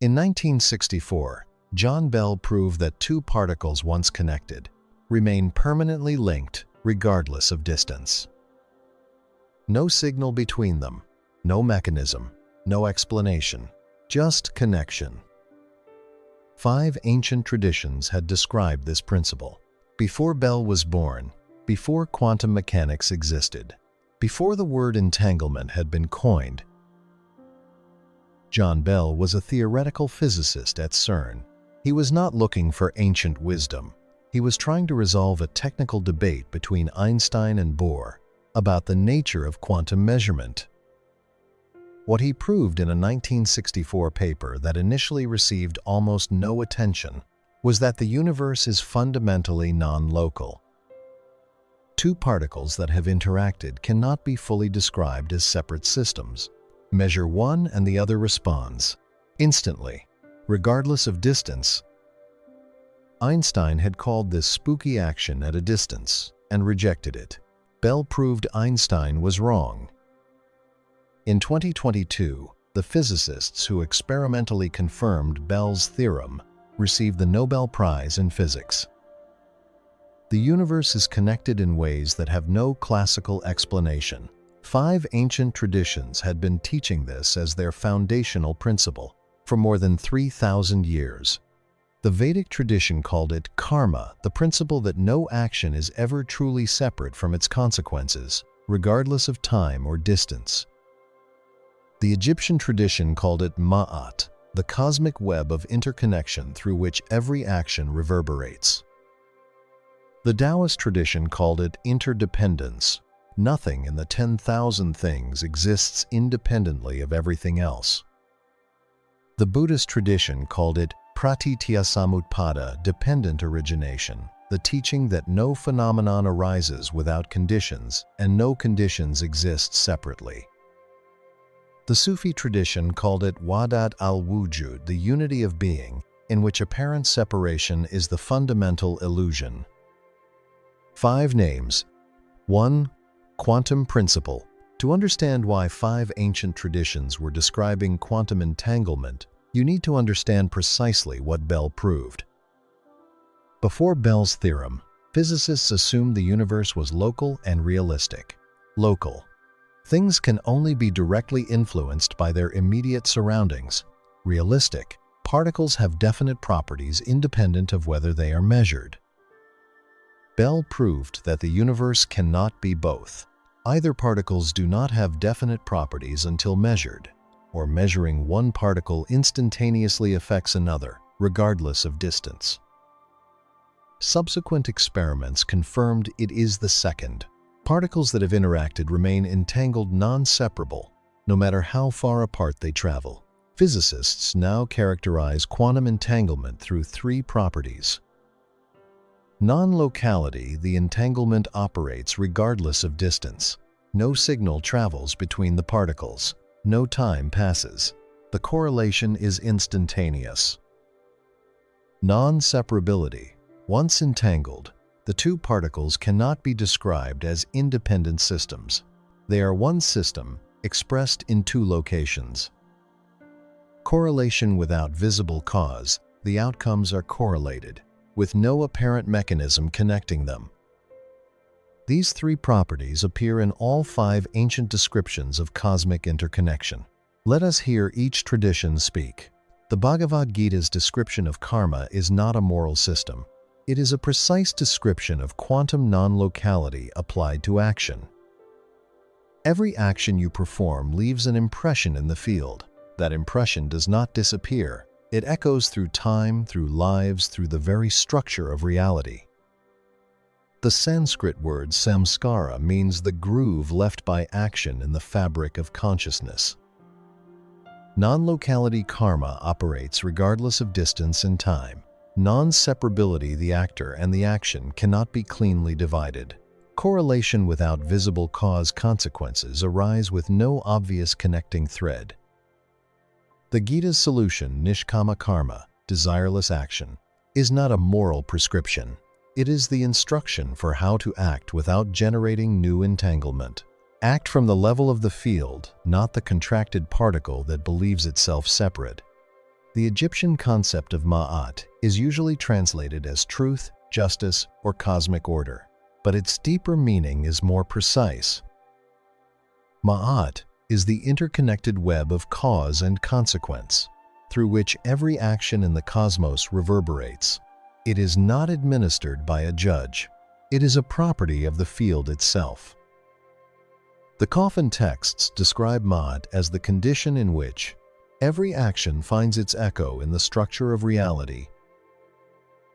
In 1964, John Bell proved that two particles once connected remain permanently linked regardless of distance. No signal between them, no mechanism, no explanation, just connection. 5 ancient traditions had described this principle. Before Bell was born, before quantum mechanics existed, before the word entanglement had been coined, John Bell was a theoretical physicist at CERN. He was not looking for ancient wisdom. He was trying to resolve a technical debate between Einstein and Bohr about the nature of quantum measurement. What he proved in a 1964 paper that initially received almost no attention was that the universe is fundamentally non-local. Two particles that have interacted cannot be fully described as separate systems. Measure one and the other responds instantly, regardless of distance. Einstein had called this spooky action at a distance and rejected it. Bell proved Einstein was wrong. In 2022, the physicists who experimentally confirmed Bell's theorem received the Nobel Prize in Physics. The universe is connected in ways that have no classical explanation. 5 ancient traditions had been teaching this as their foundational principle for more than 3,000 years. The Vedic tradition called it karma, the principle that no action is ever truly separate from its consequences, regardless of time or distance. The Egyptian tradition called it ma'at, the cosmic web of interconnection through which every action reverberates. The Taoist tradition called it interdependence. Nothing in the 10,000 things exists independently of everything else. The Buddhist tradition called it pratītyasamutpāda, dependent origination, the teaching that no phenomenon arises without conditions and no conditions exist separately. The Sufi tradition called it Wahdat al-Wujud, the unity of being, in which apparent separation is the fundamental illusion. 5 names. 1. Quantum principle. To understand why 5 ancient traditions were describing quantum entanglement, you need to understand precisely what Bell proved. Before Bell's theorem, physicists assumed the universe was local and realistic. Local. Things can only be directly influenced by their immediate surroundings. Realistic. Particles have definite properties independent of whether they are measured. Bell proved that the universe cannot be both. Either particles do not have definite properties until measured, or measuring one particle instantaneously affects another, regardless of distance. Subsequent experiments confirmed it is the second. Particles that have interacted remain entangled non-separable, no matter how far apart they travel. Physicists now characterize quantum entanglement through 3 properties. Non-locality, the entanglement operates regardless of distance. No signal travels between the particles. No time passes. The correlation is instantaneous. Non-separability. Once entangled, the 2 particles cannot be described as independent systems. They are one system, expressed in 2 locations. Correlation without visible cause. The outcomes are correlated, with no apparent mechanism connecting them. These 3 properties appear in all 5 ancient descriptions of cosmic interconnection. Let us hear each tradition speak. The Bhagavad Gita's description of karma is not a moral system. It is a precise description of quantum non-locality applied to action. Every action you perform leaves an impression in the field. That impression does not disappear. It echoes through time, through lives, through the very structure of reality. The Sanskrit word samskara means the groove left by action in the fabric of consciousness. Non-locality karma operates regardless of distance and time. Non-separability, the actor and the action, cannot be cleanly divided. Correlation without visible cause-consequences arise with no obvious connecting thread. The Gita's solution, nishkama karma, desireless action, is not a moral prescription. It is the instruction for how to act without generating new entanglement. Act from the level of the field, not the contracted particle that believes itself separate. The Egyptian concept of Ma'at is usually translated as truth, justice, or cosmic order, but its deeper meaning is more precise. Ma'at is the interconnected web of cause and consequence, through which every action in the cosmos reverberates. It is not administered by a judge. It is a property of the field itself. The coffin texts describe Ma'at as the condition in which every action finds its echo in the structure of reality.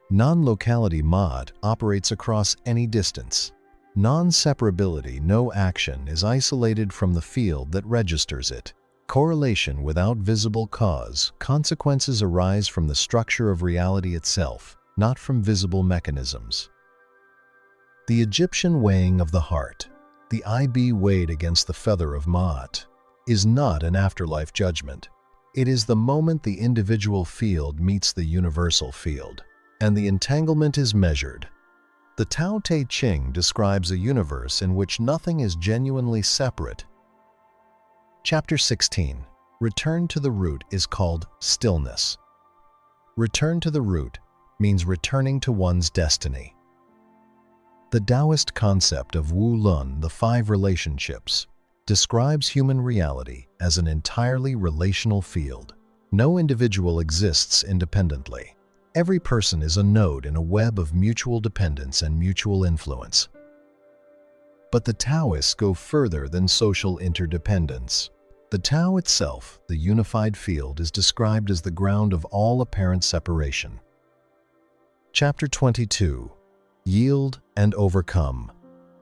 Non-locality Ma'at operates across any distance. Non-separability, no action, is isolated from the field that registers it. Correlation without visible cause, consequences arise from the structure of reality itself, not from visible mechanisms. The Egyptian weighing of the heart, the IB weighed against the feather of Ma'at, is not an afterlife judgment. It is the moment the individual field meets the universal field, and the entanglement is measured. The Tao Te Ching describes a universe in which nothing is genuinely separate. Chapter 16. Return to the root is called stillness. Return to the root means returning to one's destiny. The Taoist concept of Wu Lun, the five relationships, describes human reality as an entirely relational field. No individual exists independently. Every person is a node in a web of mutual dependence and mutual influence. But the Taoists go further than social interdependence. The Tao itself, the unified field, is described as the ground of all apparent separation. Chapter 22. Yield and overcome.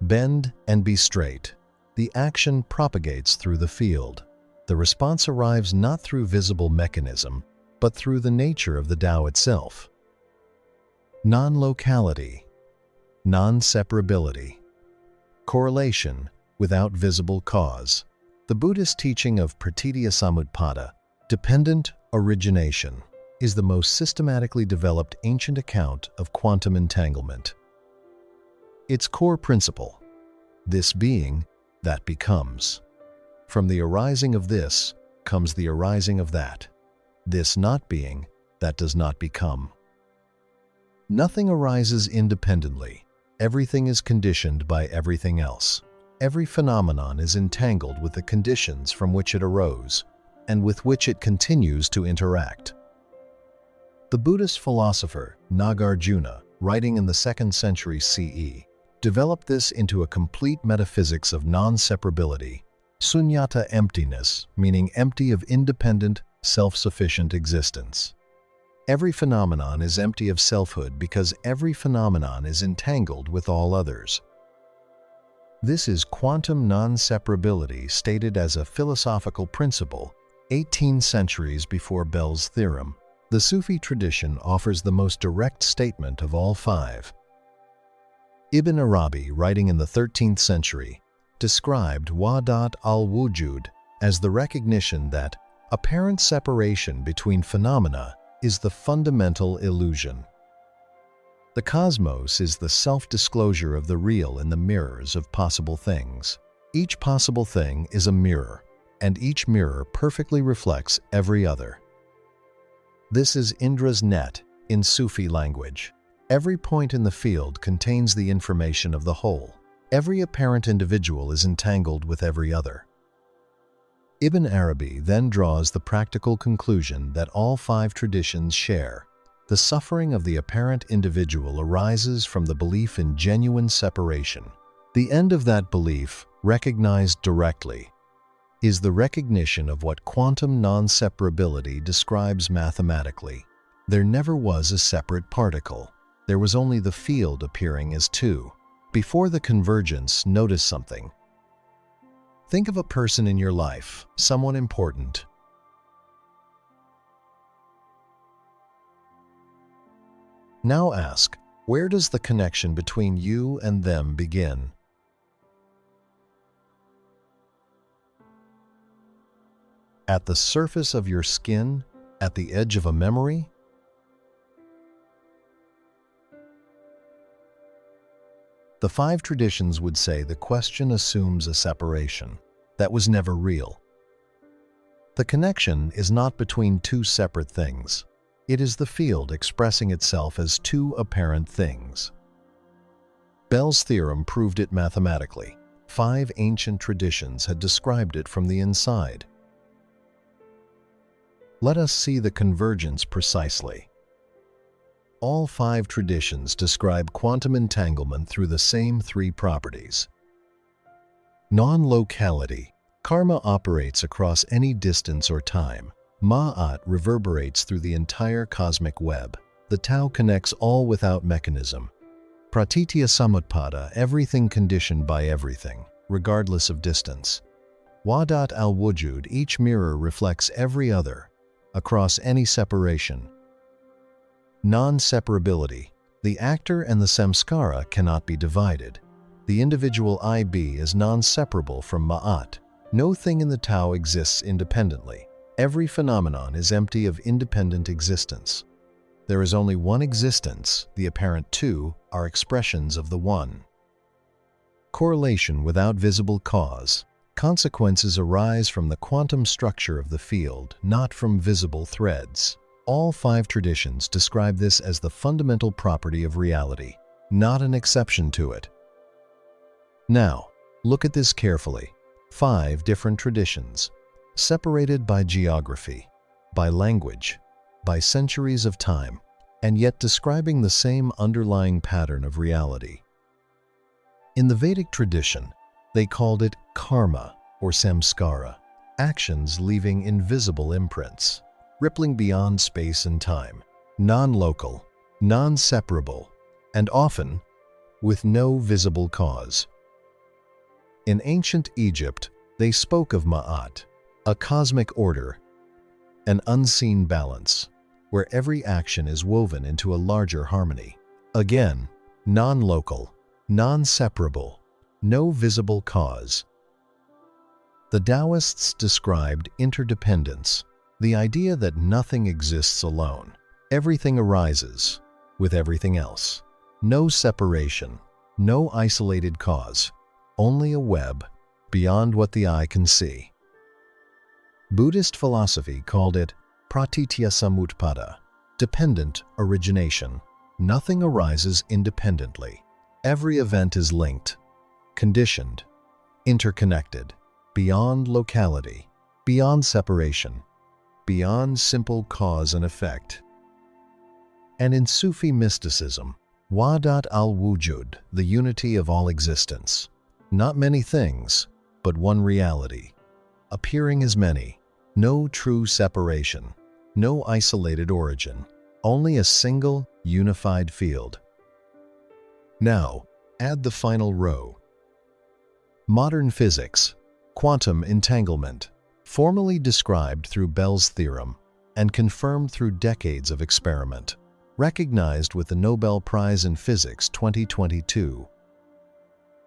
Bend and be straight. The action propagates through the field. The response arrives not through visible mechanism, but through the nature of the Tao itself. Non-locality, non-separability, correlation without visible cause. The Buddhist teaching of pratītyasamutpāda, dependent origination, is the most systematically developed ancient account of quantum entanglement. Its core principle, this being, that becomes. From the arising of this comes the arising of that. This not being, that does not become. Nothing arises independently. Everything is conditioned by everything else. Every phenomenon is entangled with the conditions from which it arose and with which it continues to interact. The Buddhist philosopher Nagarjuna, writing in the 2nd century CE, developed this into a complete metaphysics of non-separability, sunyata emptiness, meaning empty of independent, self-sufficient existence. Every phenomenon is empty of selfhood because every phenomenon is entangled with all others. This is quantum non-separability stated as a philosophical principle 18 centuries before Bell's theorem. The Sufi tradition offers the most direct statement of all five. Ibn Arabi, writing in the 13th century, described Wahdat al-Wujud as the recognition that apparent separation between phenomena is the fundamental illusion. The cosmos is the self-disclosure of the real in the mirrors of possible things. Each possible thing is a mirror, and each mirror perfectly reflects every other. This is Indra's net in Sufi language. Every point in the field contains the information of the whole. Every apparent individual is entangled with every other. Ibn Arabi then draws the practical conclusion that all five traditions share. The suffering of the apparent individual arises from the belief in genuine separation. The end of that belief, recognized directly, is the recognition of what quantum non-separability describes mathematically. There never was a separate particle. There was only the field appearing as two. Before the convergence, notice something. Think of a person in your life, someone important. Now ask, where does the connection between you and them begin? At the surface of your skin? At the edge of a memory? The five traditions would say the question assumes a separation that was never real. The connection is not between two separate things. It is the field expressing itself as two apparent things. Bell's theorem proved it mathematically. 5 ancient traditions had described it from the inside. Let us see the convergence precisely. All 5 traditions describe quantum entanglement through the same 3 properties. Non-locality. Karma operates across any distance or time. Ma'at reverberates through the entire cosmic web. The Tao connects all without mechanism. Pratītyasamutpāda, everything conditioned by everything, regardless of distance. Wahdat al-Wujud, each mirror reflects every other, across any separation. Non-separability. The actor and the samskara cannot be divided. The individual IB is non-separable from Ma'at. No thing in the Tao exists independently. Every phenomenon is empty of independent existence. There is only one existence, the apparent two are expressions of the one. Correlation without visible cause. Consequences arise from the quantum structure of the field, not from visible threads. All 5 traditions describe this as the fundamental property of reality, not an exception to it. Now, look at this carefully. 5 different traditions, separated by geography, by language, by centuries of time, and yet describing the same underlying pattern of reality. In the Vedic tradition, they called it karma or samskara, actions leaving invisible imprints, rippling beyond space and time, non-local, non-separable, and often with no visible cause. In ancient Egypt, they spoke of Ma'at, a cosmic order, an unseen balance, where every action is woven into a larger harmony. Again, non-local, non-separable, no visible cause. The Taoists described interdependence, the idea that nothing exists alone. Everything arises with everything else. No separation, no isolated cause, only a web beyond what the eye can see. Buddhist philosophy called it pratītyasamutpāda, dependent origination. Nothing arises independently. Every event is linked, conditioned, interconnected, beyond locality, beyond separation, beyond simple cause and effect. And in Sufi mysticism, Wahdat al-Wujud, the unity of all existence. Not many things, but one reality, appearing as many. No true separation, no isolated origin, only a single, unified field. Now, add the final row. Modern physics, quantum entanglement, formally described through Bell's theorem and confirmed through decades of experiment, recognized with the Nobel Prize in Physics 2022.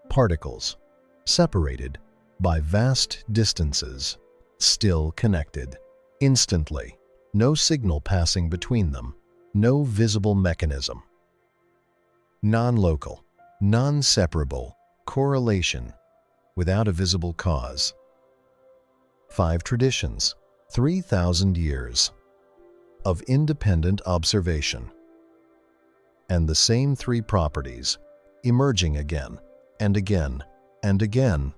Particles, separated by vast distances, still connected, instantly, no signal passing between them, no visible mechanism. Non-local, non-separable, correlation, without a visible cause. 5 traditions, 3,000 years of independent observation. And the same 3 properties, emerging again and again and again.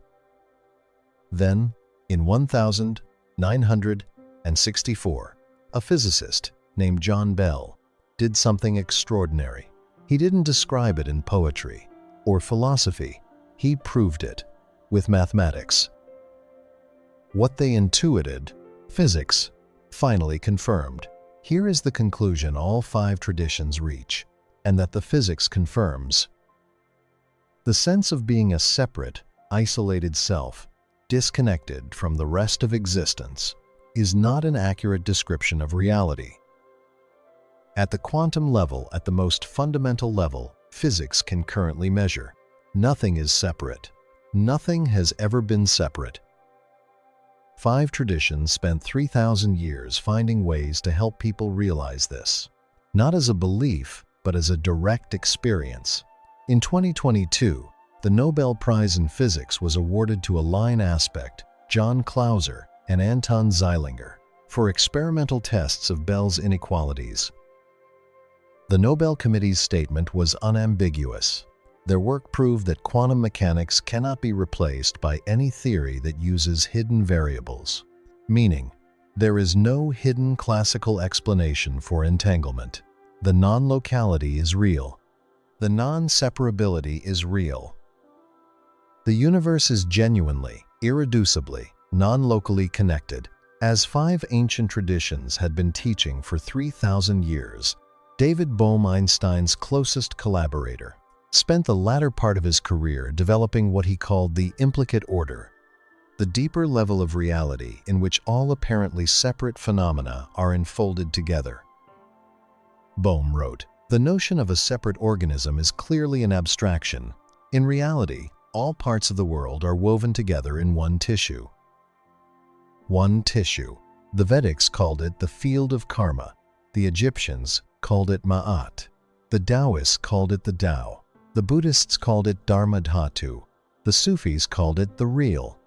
Then, in 1964, a physicist named John Bell did something extraordinary. He didn't describe it in poetry or philosophy. He proved it with mathematics. What they intuited, physics finally confirmed. Here is the conclusion all 5 traditions reach, and that the physics confirms. The sense of being a separate, isolated self, disconnected from the rest of existence, is not an accurate description of reality. At the quantum level, at the most fundamental level, physics can currently measure. Nothing is separate. Nothing has ever been separate. 5 traditions spent 3,000 years finding ways to help people realize this, not as a belief, but as a direct experience. In 2022, the Nobel Prize in Physics was awarded to a line aspect, John Clauser, and Anton Zeilinger for experimental tests of Bell's inequalities. The Nobel Committee's statement was unambiguous. Their work proved that quantum mechanics cannot be replaced by any theory that uses hidden variables, meaning there is no hidden classical explanation for entanglement. The non-locality is real. The non-separability is real. The universe is genuinely, irreducibly, non-locally connected. As 5 ancient traditions had been teaching for 3,000 years, David Bohm, Einstein's closest collaborator, spent the latter part of his career developing what he called the implicate order, the deeper level of reality in which all apparently separate phenomena are enfolded together. Bohm wrote, "The notion of a separate organism is clearly an abstraction. In reality, all parts of the world are woven together in one tissue." One tissue. The Vedics called it the field of karma. The Egyptians called it ma'at. The Taoists called it the Tao. The Buddhists called it dharma dhatu. The Sufis called it the real.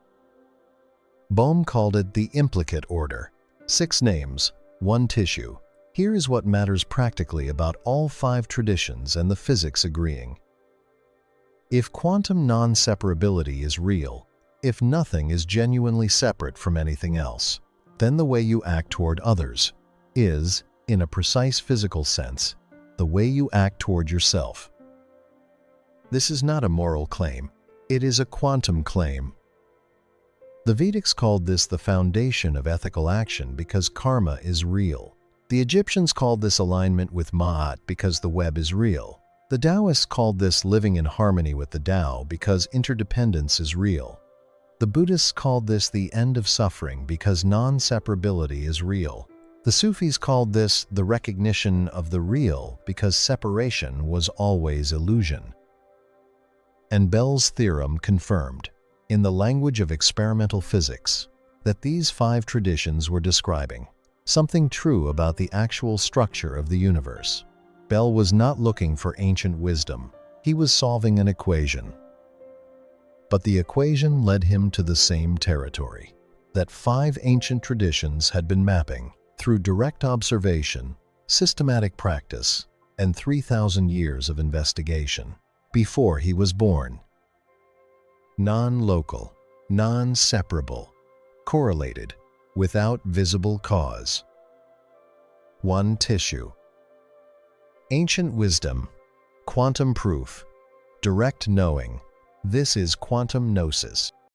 Bohm called it the implicate order. 6 names, one tissue. Here is what matters practically about all 5 traditions and the physics agreeing. If quantum non-separability is real, if nothing is genuinely separate from anything else, then the way you act toward others is, in a precise physical sense, the way you act toward yourself. This is not a moral claim, it is a quantum claim. The Vedics called this the foundation of ethical action because karma is real. The Egyptians called this alignment with Ma'at because the web is real. The Taoists called this living in harmony with the Tao because interdependence is real. The Buddhists called this the end of suffering because non-separability is real. The Sufis called this the recognition of the real because separation was always illusion. And Bell's theorem confirmed, in the language of experimental physics, that these 5 traditions were describing something true about the actual structure of the universe. Bell was not looking for ancient wisdom. He was solving an equation. But the equation led him to the same territory that 5 ancient traditions had been mapping through direct observation, systematic practice, and 3,000 years of investigation before he was born. Non-local, non-separable, correlated, without visible cause. One tissue. Ancient wisdom, quantum proof, direct knowing. This is quantum gnosis.